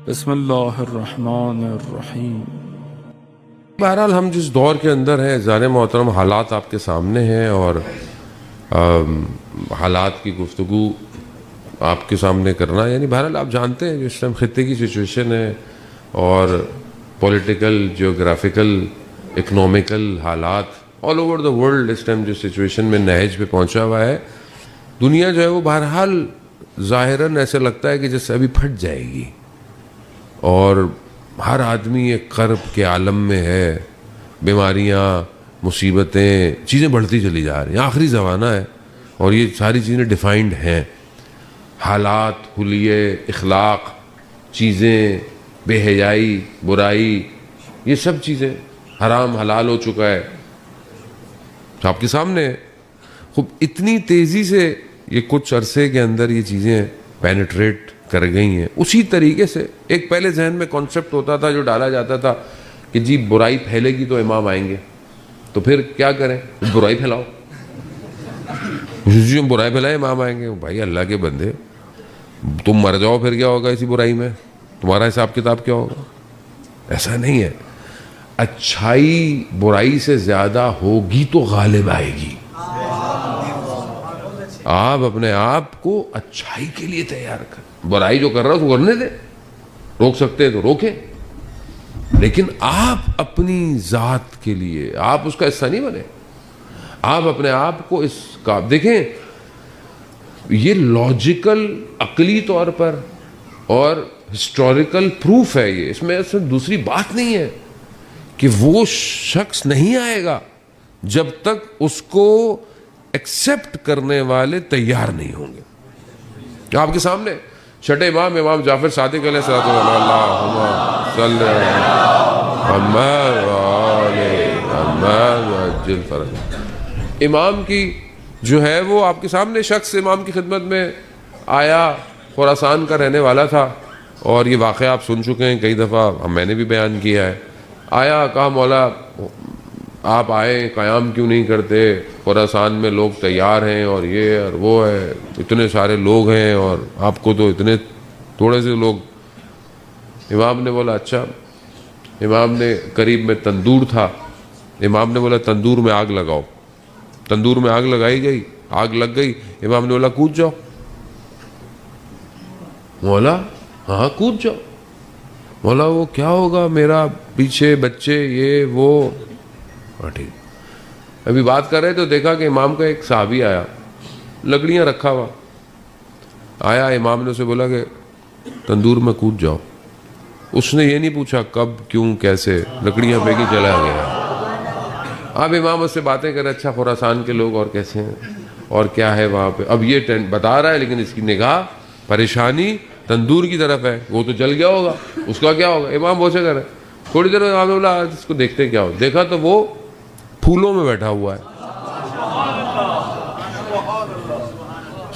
بسم اللہ الرحمن الرحیم۔ بہرحال ہم جس دور کے اندر ہیں زان محترم، حالات آپ کے سامنے ہیں اور حالات کی گفتگو آپ کے سامنے کرنا، یعنی بہرحال آپ جانتے ہیں جو اس ٹائم خطے کی سچویشن ہے اور پولیٹیکل، جیوگرافیکل، اکنومیکل حالات آل اوور دا ورلڈ اس ٹائم جو سچویشن میں نہج پہ پہنچا ہوا ہے، دنیا جو ہے وہ بہرحال ظاہراً ایسے لگتا ہے کہ جیسے ابھی پھٹ جائے گی، اور ہر آدمی ایک کرب کے عالم میں ہے، بیماریاں، مصیبتیں، چیزیں بڑھتی چلی جا رہی ہیں، آخری زمانہ ہے اور یہ ساری چیزیں ڈیفائنڈ ہیں، حالات، حلیے، اخلاق، چیزیں، بے حیائی، برائی، یہ سب چیزیں، حرام حلال ہو چکا ہے، آپ کے سامنے ہے۔ خوب اتنی تیزی سے یہ کچھ عرصے کے اندر یہ چیزیں پینیٹریٹ کر گئی ہیں، اسی طریقے سے ایک پہلے ذہن میں کانسیپٹ ہوتا تھا جو ڈالا جاتا تھا کہ جی برائی پھیلے گی تو امام آئیں گے، تو پھر کیا کریں؟ برائی پھیلاؤ، جی ہم برائی پھیلائیں امام آئیں گے۔ بھائی اللہ کے بندے، تم مر جاؤ پھر کیا ہوگا اسی برائی میں؟ تمہارا حساب کتاب کیا ہوگا؟ ایسا نہیں ہے، اچھائی برائی سے زیادہ ہوگی تو غالب آئے گی۔ آپ اپنے آپ کو اچھائی کے لیے تیار کر، برائی جو کر رہا تو کرنے دے، روک سکتے ہیں تو روکیں، لیکن آپ اپنی ذات کے لیے آپ اس کا حصہ نہیں بنے۔ آپ اپنے آپ کو اس کا دیکھیں، یہ لاجیکل عقلی طور پر اور ہسٹوریکل پروف ہے، یہ اس میں دوسری بات نہیں ہے کہ وہ شخص نہیں آئے گا جب تک اس کو ایکسیپٹ کرنے والے تیار نہیں ہوں گے۔ آپ کے سامنے چھٹے امام جعفر صادق علیہ السلام، اللہم صلی عجل فرج، امام کی جو ہے وہ آپ کے سامنے شخص امام کی خدمت میں آیا، خراسان کا رہنے والا تھا، اور یہ واقعہ آپ سن چکے ہیں کئی دفعہ، میں نے بھی بیان کیا ہے۔ آیا، کہا مولا آپ آئے، قیام کیوں نہیں کرتے؟ خراسان میں لوگ تیار ہیں اور یہ اور وہ ہے، اتنے سارے لوگ ہیں اور آپ کو تو اتنے تھوڑے سے لوگ۔ امام نے بولا اچھا، امام نے قریب میں تندور تھا، امام نے بولا تندور میں آگ لگاؤ، تندور میں آگ لگائی گئی، آگ لگ گئی، امام نے بولا کود جاؤ۔ مولا ہاں کود جاؤ۔ مولا وہ کیا ہوگا، میرا پیچھے بچے، یہ وہ، ٹھیک۔ ابھی بات کر رہے تو دیکھا کہ امام کا ایک صحابی آیا، لکڑیاں رکھا ہوا آیا، امام نے اسے بولا کہ تندور میں کود جاؤ۔ اس نے یہ نہیں پوچھا کب، کیوں، کیسے، لکڑیاں پھینکی چلا گیا۔ اب امام اس سے باتیں کرے، اچھا خراسان کے لوگ اور کیسے ہیں اور کیا ہے وہاں پہ، اب یہ بتا رہا ہے لیکن اس کی نگاہ پریشانی تندور کی طرف ہے، وہ تو جل گیا ہوگا، اس کا کیا ہوگا؟ امام وہ سے کرے۔ تھوڑی دیر امام نے بولا اس کو دیکھتے کیا ہو، دیکھا تو وہ پھولوں میں بیٹھا ہوا ہے۔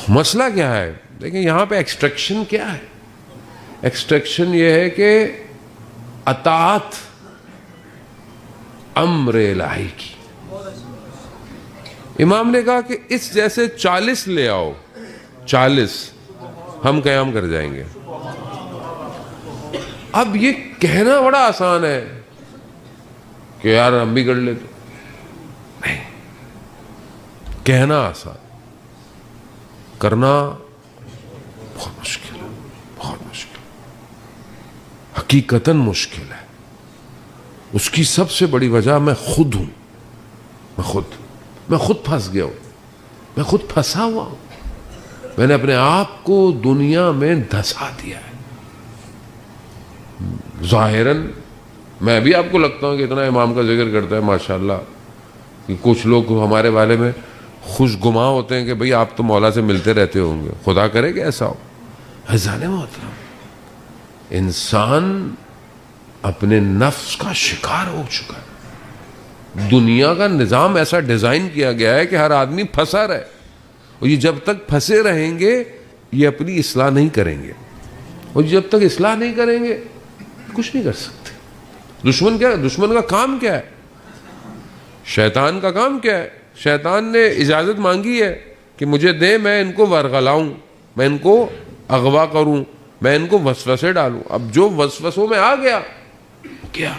مسئلہ کیا ہے؟ دیکھیں یہاں پہ ایکسٹریکشن کیا ہے؟ ایکسٹریکشن یہ ہے کہ اطاعت امر الہی کی۔ امام نے کہا کہ اس جیسے 40 لے آؤ، 40 ہم قیام کر جائیں گے۔ اب یہ کہنا بڑا آسان ہے کہ یار ہم بھی کر لیتے، نہیں، کہنا آسان، کرنا بہت مشکل ہے، بہت مشکل، حقیقتاً مشکل ہے۔ اس کی سب سے بڑی وجہ میں خود ہوں، میں خود پھنس گیا ہوں، میں خود پھنسا ہوا ہوں، میں نے اپنے آپ کو دنیا میں دھسا دیا ہے۔ ظاہراً میں بھی آپ کو لگتا ہوں کہ اتنا امام کا ذکر کرتا ہے ماشاءاللہ، کہ کچھ لوگ ہمارے بارے میں خوش گماں ہوتے ہیں کہ بھئی آپ تو مولا سے ملتے رہتے ہوں گے، خدا کرے کہ ایسا ہو۔ عزیزان محترم، انسان اپنے نفس کا شکار ہو چکا ہے۔ دنیا کا نظام ایسا ڈیزائن کیا گیا ہے کہ ہر آدمی پھنسا رہے، اور یہ جب تک پھنسے رہیں گے یہ اپنی اصلاح نہیں کریں گے، اور جب تک اصلاح نہیں کریں گے کچھ نہیں کر سکتے۔ دشمن کیا ہے؟ دشمن کا کام کیا ہے؟ شیطان کا کام کیا ہے؟ شیطان نے اجازت مانگی ہے کہ مجھے دیں، میں ان کو ورغلاؤں، میں ان کو اغوا کروں، میں ان کو وسوسے ڈالوں. اب جو وسوسوں میں آ گیا کیا